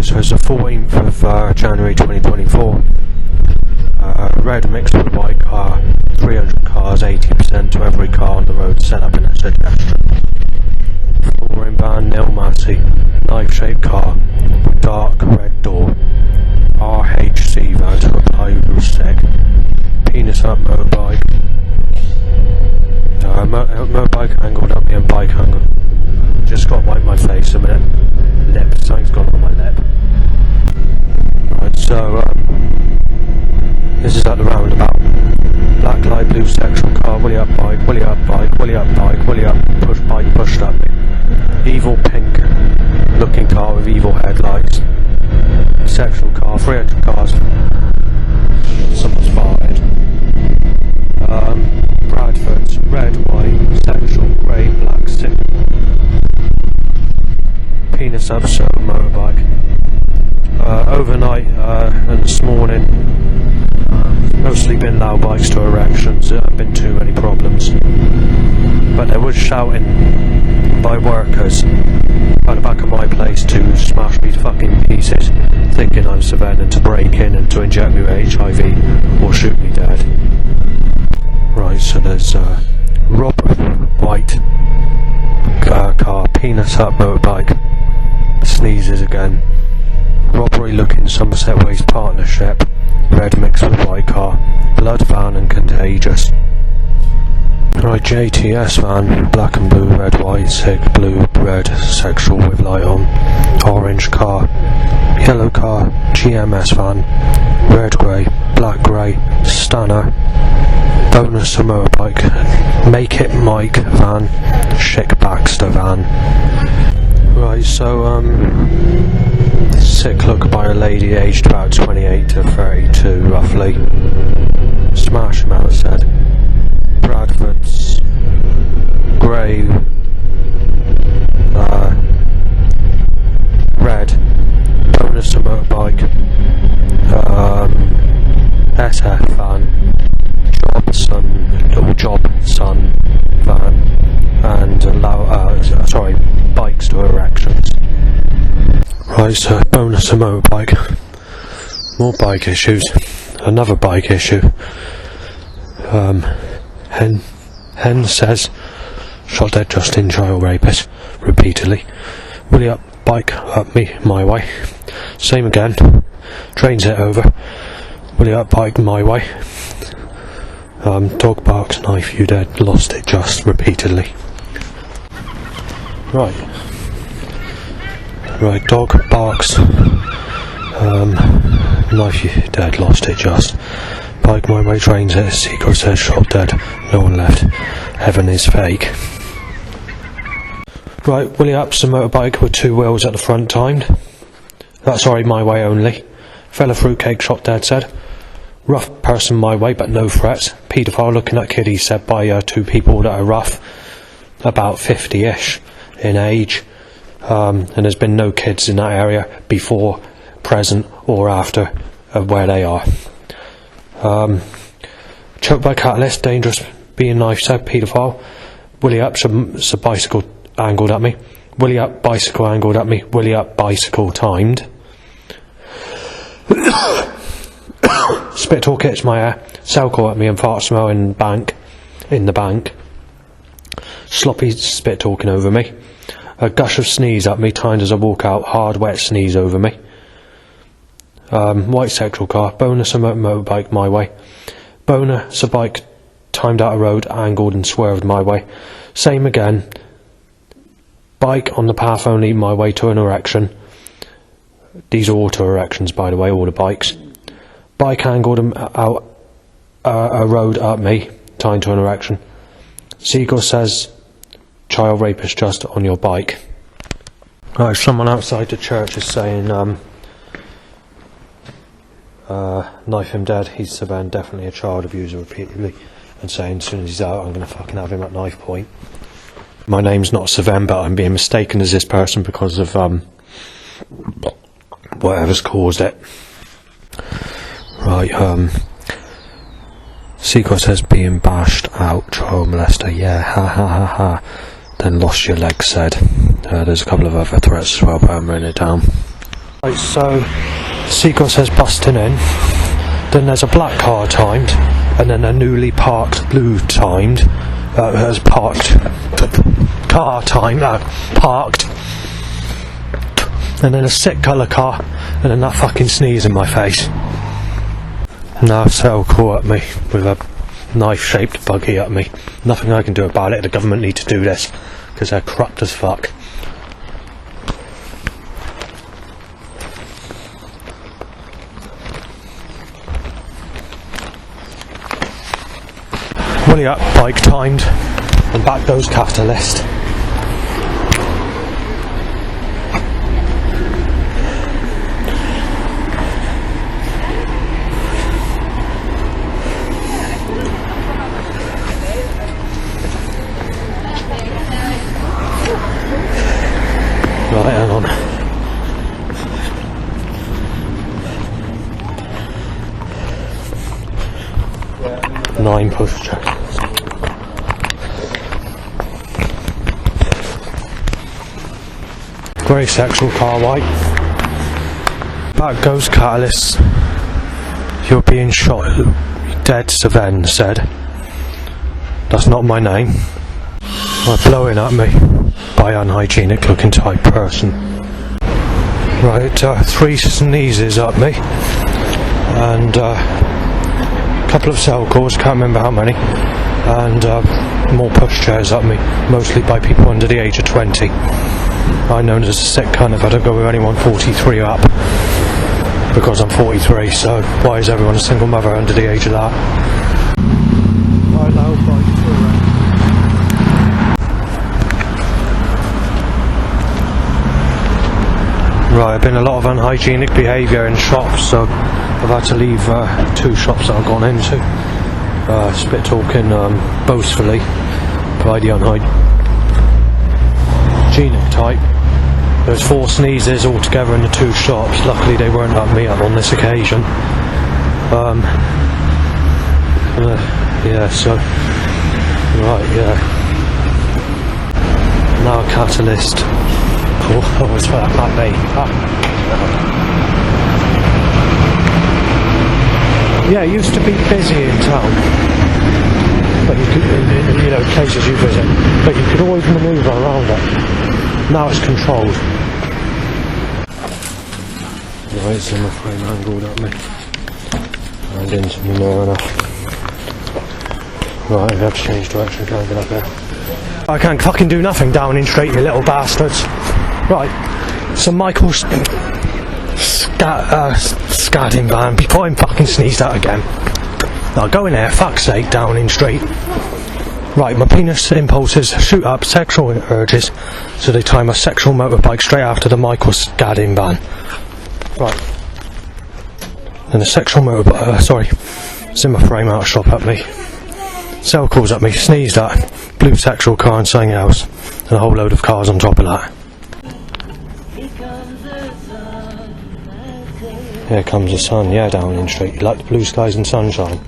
So it's the 14th of January 2024. Red mixed with white car, 300 cars, 80% to every car on the road set up in a suggestion. Four-in van, nil Massey, knife-shaped car, dark red door, RHC van to reply who's sick, penis up motorbike, motorbike angled up me and bike angled. Just got to wipe my face a minute. Lip, something's gone on my lip. Right, so this is at the roundabout. Black light blue sexual car, willy up bike, willy up bike, willy up bike, willy up push bike pushed up me. Evil pink looking car with evil headlights. Sexual car, 300 cars. Someone's farted. Bradford's red, white, sexual, grey, black, sick. Penis up, so motorbike. Overnight and this morning, mostly been loud bikes to erections. There have been too many problems. But there was shouting by workers at the back of my place to smash me to fucking pieces, thinking I'm surveilling to break in and to inject me with HIV or shoot me dead. Right, so there's Rob White car, penis up motorbike, sneezes again. Robbery looking Somerset Waste partnership, red mixed with white car, blood van and contagious. Right, JTS van, black and blue, red, white, sick, blue, red, sexual with light on, orange car, yellow car, GMS van, red grey, black grey, stunner, bonus to motorbike, make it Mike van, Chic Baxter van. Right, so sick look by a lady aged about 28 to 32 roughly. Smash him out, said. Bradford's grey, red, bonus to motorbike, SF van, job son van, and bikes to erections. Right, so bonus to motorbike. More bike issues. Another bike issue. Hen says shot dead Justin child rapist repeatedly. Willy up bike up me my way. Same again. Trains it over. Willy up bike my way. Dog barks knife you dead lost it just repeatedly. Right, dog barks knife you dead lost it just. Bike my way trains it, secret says shot dead, no one left, heaven is fake. Right, Willie Up's a motorbike with two wheels at the front timed. My way only. Fella fruitcake shot dead said. Rough person my way but no threats. Paedophile looking at kiddies said by two people that are rough, about 50ish in age, and there's been no kids in that area before, present or after of where they are. Choked by catalyst, dangerous, being knife said, paedophile. Willie Up's a bicycle angled at me. Willie Up bicycle angled at me. Willie Up bicycle timed. Spit talk hits my hair. Cell call at me and fart smell in the bank. Sloppy spit talking over me. A gush of sneeze at me timed as I walk out. Hard wet sneeze over me. White sexual car. Bonus a motorbike my way. Bonus a bike timed out a road, angled and swerved my way. Same again. Bike on the path only my way to an erection. These are auto erections, by the way, all the bikes. Bike angled out a road at me, timed to an erection. Seagull says, child rapist just on your bike. Right, someone outside the church is saying, knife him dead, he's Savan, definitely a child abuser repeatedly, and saying as soon as he's out I'm going to fucking have him at knife point. My name's not Savan, but I'm being mistaken as this person because of whatever's caused it. Right, Sequel says being bashed out, child molester, yeah, ha ha ha ha. Then lost your leg said. There's a couple of other threats as well, but I'm writing it down. Right, so sequence says busting in, then there's a black car timed, and then a newly parked blue timed, has parked, car timed, parked, and then a sick colour car, and then that fucking sneeze in my face. Now Cell caught at me with a knife-shaped buggy at me. Nothing I can do about it. The government need to do this because they're corrupt as fuck. Willy up, bike timed, and back goes Catalyst. Right, hang on. Nine push check. Grey sexual car white. Back goes Catalyst. You're being shot. Dead, Saven said. That's not my name. They're blowing at me by unhygienic looking type person. Right, 3 sneezes at me. And a couple of cell calls, can't remember how many. And more push chairs at me, mostly by people under the age of 20. I'm known as a sick cunt if I don't go with anyone 43 up, because I'm 43, so why is everyone a single mother under the age of that? Right now, right, I've been a lot of unhygienic behaviour in shops, so I've had to leave 2 shops that I've gone into. Spit talking boastfully by the unhygienic type. There's 4 sneezes altogether in the 2 shops. Luckily they weren't at me on this occasion. Yeah, so right, yeah. Now a Catalyst. Oh, it's that can't be. Yeah, it used to be busy in town, but you could, you know, places you visit, but you could always manoeuvre around it. Now it's controlled. Right, so my frame angled at me, and into me near enough. Right, I have to change direction, can't get up there. I can't fucking do nothing down in straight, you little bastards. Right, so Michael's scatting van before him fucking sneezed out again. Now go in there, fuck's sake, down in straight. Right, my penis impulses shoot up sexual urges, so they time a sexual motorbike straight after the Michael scadding van. Right, then a sexual motorbike, Zimmer frame out shop at me. Cell calls at me, sneezed at, blue sexual car and something else, and a whole load of cars on top of that. Here comes the sun, yeah, down in street. You like the blue skies and sunshine.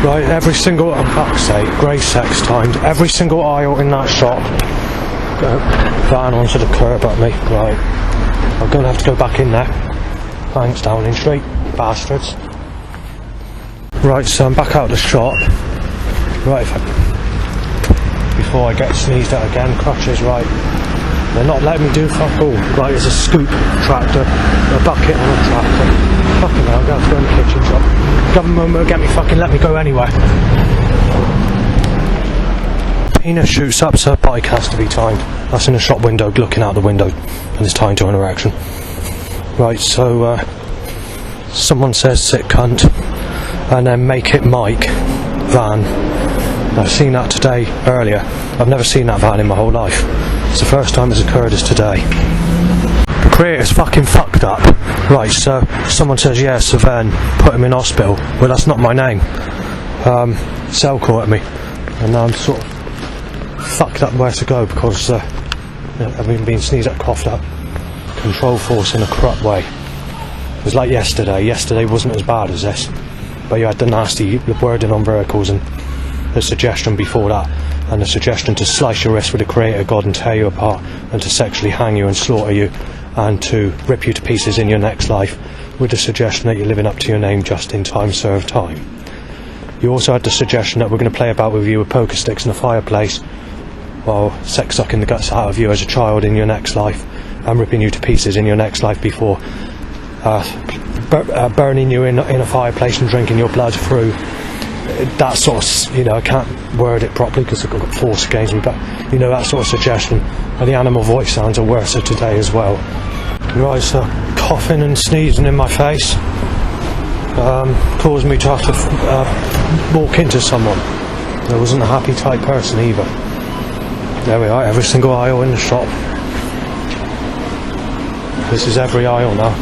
Right, every single, oh fuck's sake, grey sex timed, every single aisle in that shop. Van onto the curb at me, right. I'm going to have to go back in there. Thanks, down in street, bastards. Right, so I'm back out of the shop. Right, before I get sneezed at again, crutches, right. They're not letting me do fuck all. Right, there's a scoop tractor, a bucket on a tractor. Fucking hell, I'm going to have to go in the kitchen shop. Government won't get me fucking let me go anywhere. Penis shoots up, so bike has to be timed. That's in the shop window, looking out the window, and it's timed to an erection. Right, so someone says sick cunt, and then make it Mike van. I've seen that today, earlier. I've never seen that van in my whole life. It's the first time it's occurred is today. The creator's fucking fucked up. Right, so someone says, yeah, Saven, put him in hospital. Well, that's not my name. Cell call at me. And now I'm sort of fucked up where to go because I've been sneezed at, coughed up. Control force in a corrupt way. It was like yesterday. Yesterday wasn't as bad as this. But you had the nasty wording on verticals and the suggestion before that. and a suggestion to slice your wrist with the creator God and tear you apart, and to sexually hang you and slaughter you, and to rip you to pieces in your next life, with the suggestion that you're living up to your name just in time served time. You also had the suggestion that we're going to play about with you with poker sticks in a fireplace, while sex sucking the guts out of you as a child in your next life, and ripping you to pieces in your next life before burning you in a fireplace and drinking your blood through. That sort of, I can't word it properly because I've got force against me, but that sort of suggestion. And the animal voice sounds are worse today as well. Right, so coughing and sneezing in my face caused me to have to walk into someone. I wasn't a happy type person either. There we are, every single aisle in the shop. This is every aisle now.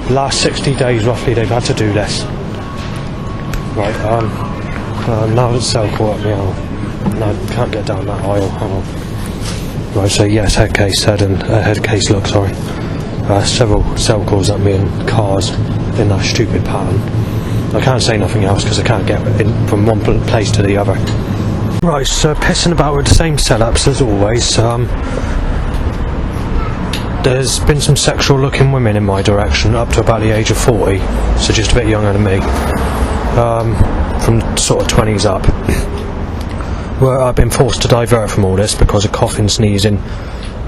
Last 60 days roughly they've had to do this. Right, now the cell call at me. No, can't get down that aisle. Hang on. Right, so yes, head case look, sorry. Several cell calls at me in cars in that stupid pattern. I can't say nothing else because I can't get in from one place to the other. Right, so pissing about with the same setups as always. There's been some sexual looking women in my direction up to about the age of 40, so just a bit younger than me. From sort of 20s up, where I've been forced to divert from all this because of coughing, sneezing,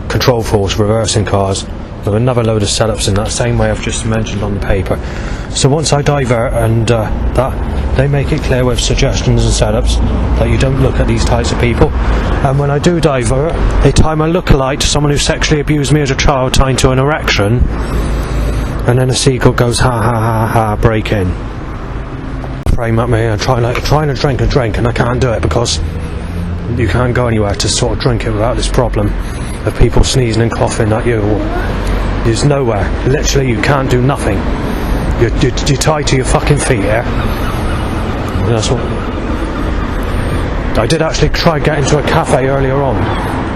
control force, reversing cars, with another load of setups in that same way I've just mentioned on the paper. So once I divert and that, they make it clear with suggestions and setups that you don't look at these types of people. And when I do divert, they tie my lookalike to someone who sexually abused me as a child, tied to an erection, and then a seagull goes ha ha ha ha, break in. Frame at me and trying to drink a drink, and I can't do it because you can't go anywhere to sort of drink it without this problem of people sneezing and coughing at you. There's nowhere. Literally, you can't do nothing. You're tied to your fucking feet here. And that's what. I did actually try getting to a cafe earlier on,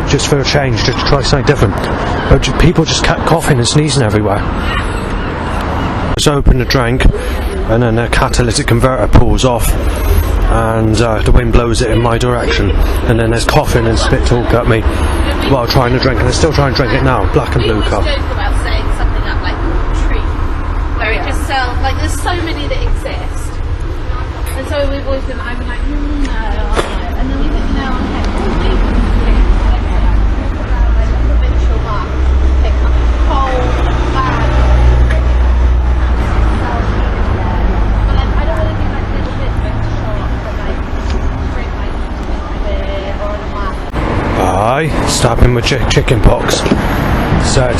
just for a change, just to try something different. But people just kept coughing and sneezing everywhere. Just open the drink, and then the catalytic converter pulls off, and the wind blows it in my direction, and then there's coughing and spit talk at me while trying to drink, and I still try and drink it now. Black and blue cup. About setting something up like Treat, where it just sells, like there's so many that exist, and so we've always been, I've been like, no, and then we think, no, okay, provincial market, pick up cold, bad. Aye, stab him with chicken pox. Said.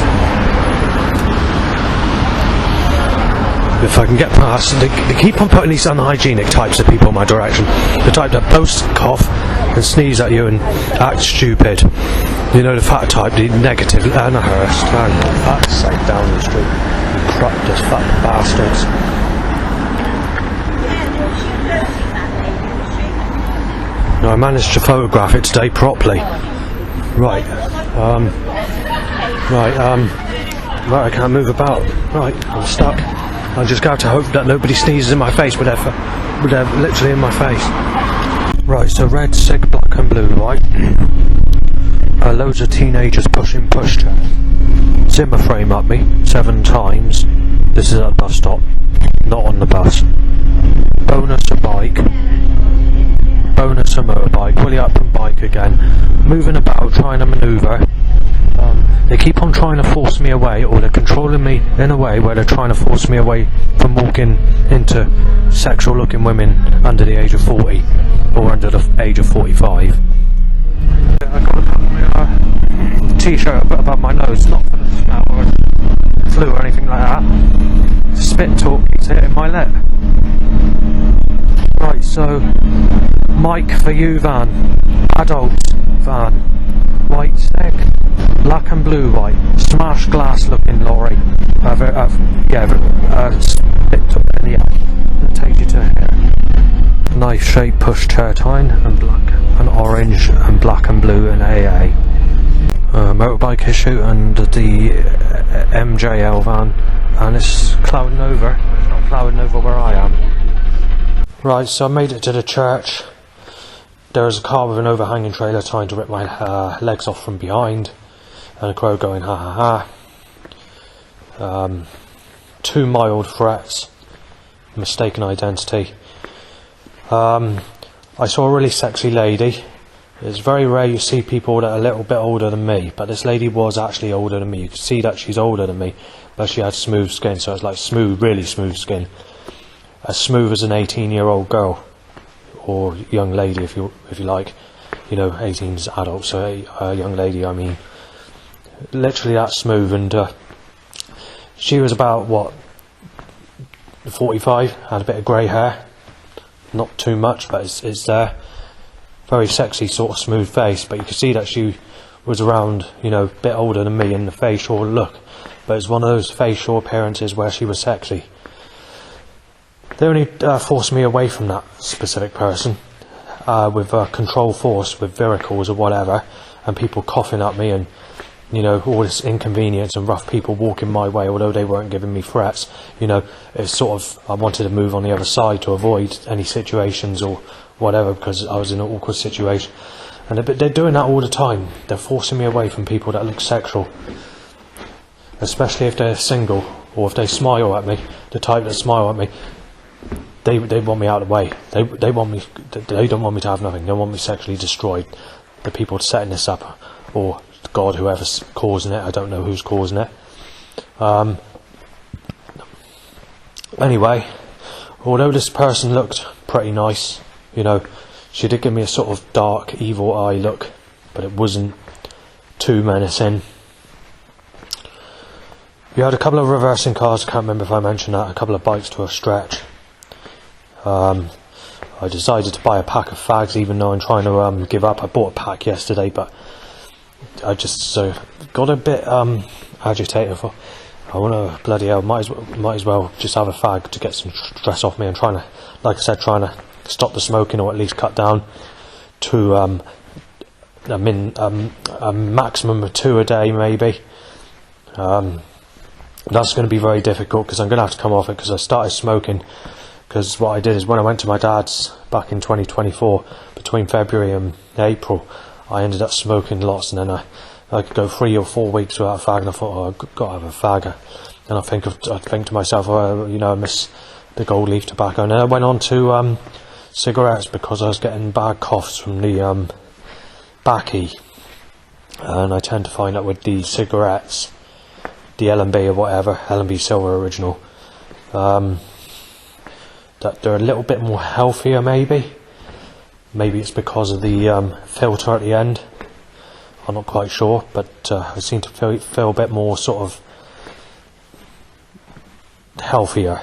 If I can get past, they keep on putting these unhygienic types of people in my direction. The type that boast, cough, and sneeze at you and act stupid. The fat type, the negative, Anna Hurst, man, that's safe down the street. Corrupt as fat bastards. No, I managed to photograph it today properly. Right, I can't move about. Right, I'm stuck. I just got to hope that nobody sneezes in my face with they're literally in my face. Right, so red, sick, black and blue, right? Loads of teenagers pushing pushchair. Zimmer frame at me 7 times. This is at a bus stop, not on the bus. Bonus a bike. Bonus a motorbike, wheelie up and bike again, moving about, trying to manoeuvre. They keep on trying to force me away, or they're controlling me in a way where they're trying to force me away from walking into sexual looking women under the age of 40 or under the age of 45. I got to put my t-shirt above my nose, not for the smell or flu or anything like that. Spit talk keeps hitting my lip. Right, so Mike for you van, adults van, white stick, black and blue white, smashed glass looking lorry, spit up in the air, and take you to here. Knife shaped pushchair tying, and black and orange and black and blue and AA. Motorbike issue and the MJL van, and it's clouding over. It's not clouding over where I am. Right, so I made it to the church. there was a car with an overhanging trailer trying to rip my legs off from behind, and a crow going ha ha ha. 2 mild threats, mistaken identity. I saw a really sexy lady. It's very rare you see people that are a little bit older than me, but this lady was actually older than me. You could see that she's older than me, but she had smooth skin, so it's like smooth, really smooth skin. As smooth as an 18-year-old girl, or young lady if you like. You know, 18's adult, so a young lady, I mean. Literally that smooth, and she was about, what, 45, had a bit of grey hair. Not too much, but it's there. Very sexy, sort of smooth face, but you could see that she was around, you know, a bit older than me in the facial look. But it's one of those facial appearances where she was sexy. They only forced me away from that specific person with control force, with vehicles or whatever, and people coughing at me, and you know, all this inconvenience and rough people walking my way, although they weren't giving me threats. You know, it's sort of, I wanted to move on the other side to avoid any situations or whatever, because I was in an awkward situation. And they're doing that all the time. They're forcing me away from people that look sexual, especially if they're single, or if they smile at me, the type that smile at me. They want me out of the way. They want me. They don't want me to have nothing. They want me sexually destroyed. The people setting this up, or God, whoever's causing it. I don't know who's causing it. Anyway, although this person looked pretty nice, you know, she did give me a sort of dark, evil eye look, but it wasn't too menacing. You had a couple of reversing cars. I can't remember if I mentioned that. A couple of bikes to a stretch. I decided to buy a pack of fags, even though I'm trying to give up. I bought a pack yesterday, but I just got a bit agitated. For I want to bloody hell, might as well just have a fag to get some stress off me. I'm trying to, like I said, trying to stop the smoking, or at least cut down to a maximum of 2 a day, maybe. That's going to be very difficult, because I'm going to have to come off it, because I started smoking. Because what I did is, when I went to my dad's back in 2024, between February and April, I ended up smoking lots, and then I could go 3 or 4 weeks without a fag, and I thought, oh, I've got to have a fag. And I think to myself, oh, you know, I miss the gold leaf tobacco. And then I went on to cigarettes, because I was getting bad coughs from the baccy, and I tend to find that with the cigarettes, the L&B or whatever, L&B Silver Original, that they're a little bit more healthier, maybe it's because of the filter at the end. I'm not quite sure, but I seem to feel a bit more sort of healthier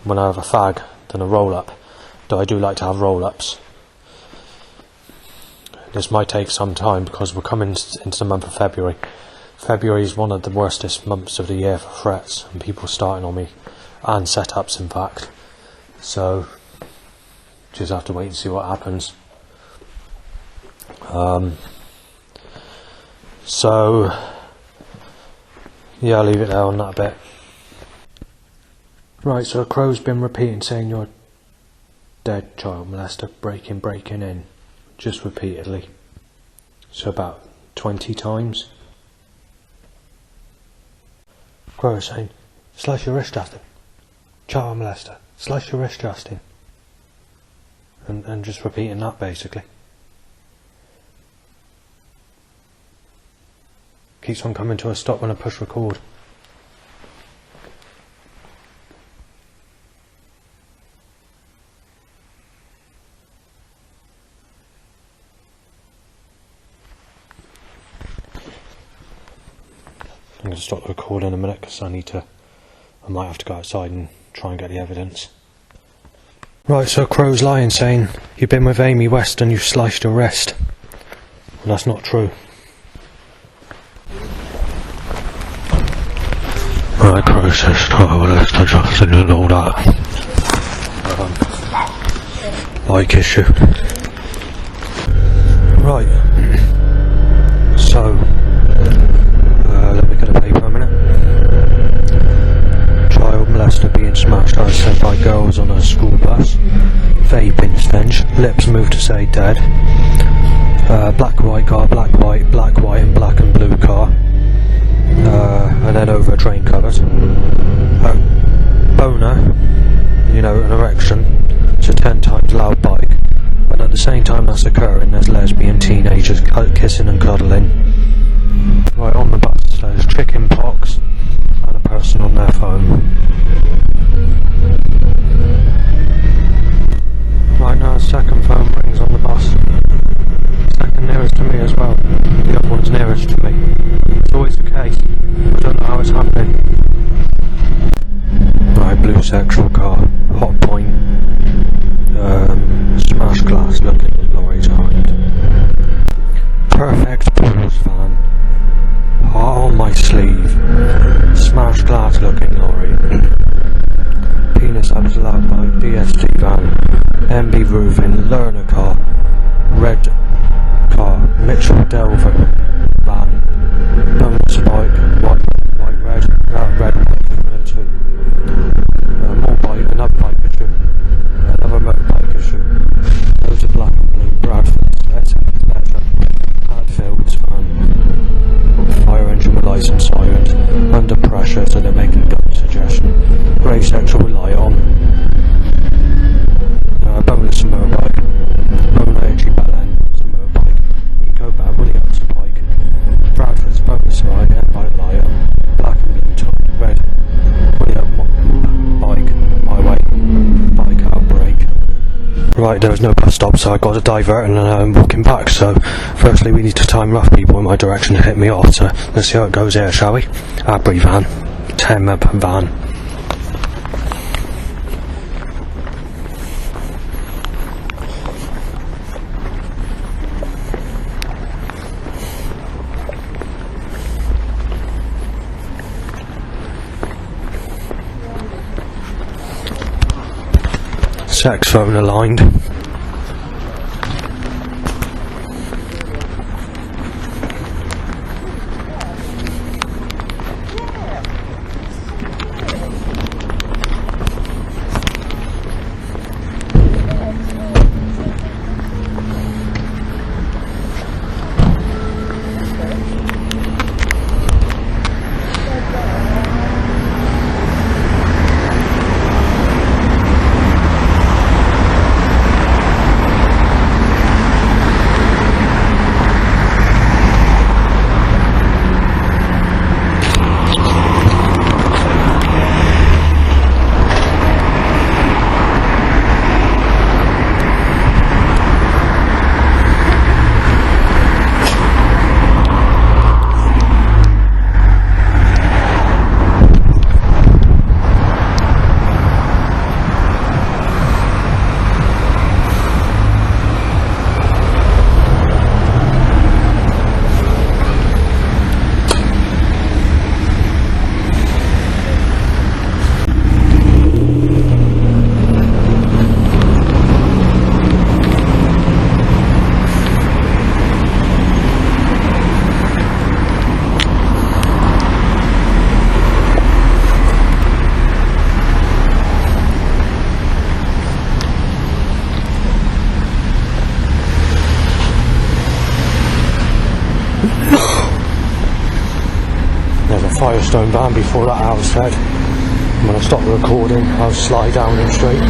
when I have a fag than a roll-up, though I do like to have roll-ups. This might take some time, because we're coming into the month of February. February is one of the worstest months of the year for threats and people starting on me, and setups in fact. So just have to wait and see what happens. So yeah, I'll leave it there on that bit. Right, so a crow's been repeating, saying you're dead, child molester, breaking in, just repeatedly. So about 20 times. Crow saying, slice your wrist, Justin. Child molester, slice your wrist, Justin. And just repeating that, basically. Keeps on coming to a stop when I push record. I'm going to stop the record in a minute, because I might have to go outside and try and get the evidence. Right, so Crow's lying, saying you've been with Amy West and you sliced her wrist. And that's not true. Right, Crow says, oh, well, let's touch off and all that. Like issue. Right. So, let me get a paper a minute. Child molester being smashed, I said, by girls on a school bus. Vaping stench. lips move to say dead. Black and white car, black, white, and black and blue car. And then over drain covers. Boner, you know, an erection. It's a 10 times loud bike. But at the same time that's occurring, there's lesbian teenagers kissing and cuddling. Right, on the bus there's chicken pox and a person on their phone. Right now, second phone rings on the bus. Second nearest to me as well. The other one's nearest to me. It's always the case. I don't know how it's happening. Right, blue sexual car, hot point, smash glass looking lorry behind. Perfect pools van, heart on my sleeve, smash glass looking lorry. Penis absolute by DSD van, MB roofing, learner car, red car, Mitchell Delver van, bone spike, white, red, red, white, two. More bike, another bike issue, another motorbike issue, loads of black and blue, Bradford, etc. Hadfields van, fire engine with lights and sirens, under pressure so they're making gun suggestion, grey sexual light on, boneless motorbike, bone edgy bell motorbike, go back, Williams bike, Bradford's bonus ride, and bike light on, black and blue top, red, Williams bike, my way, bike outbreak. Right, there was no bus stop, so I got to divert and I'm walking back. So firstly we need to time rough people in my direction to hit me off, so let's see how it goes here, shall we? Abri van, 10 map van. Sex phone aligned. There's a Firestone van before that house head. When I stop the recording, I'll slide down him straight.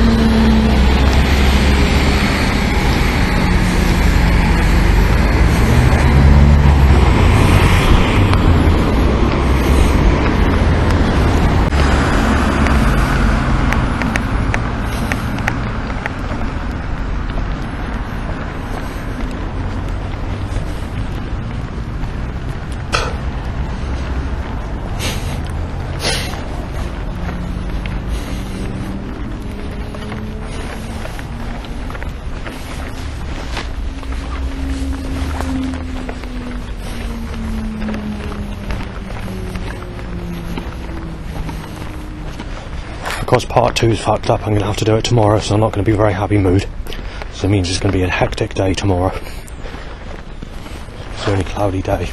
Because part 2 is fucked up, I'm going to have to do it tomorrow, so I'm not going to be a very happy mood. So it means it's going to be a hectic day tomorrow. It's the only cloudy day.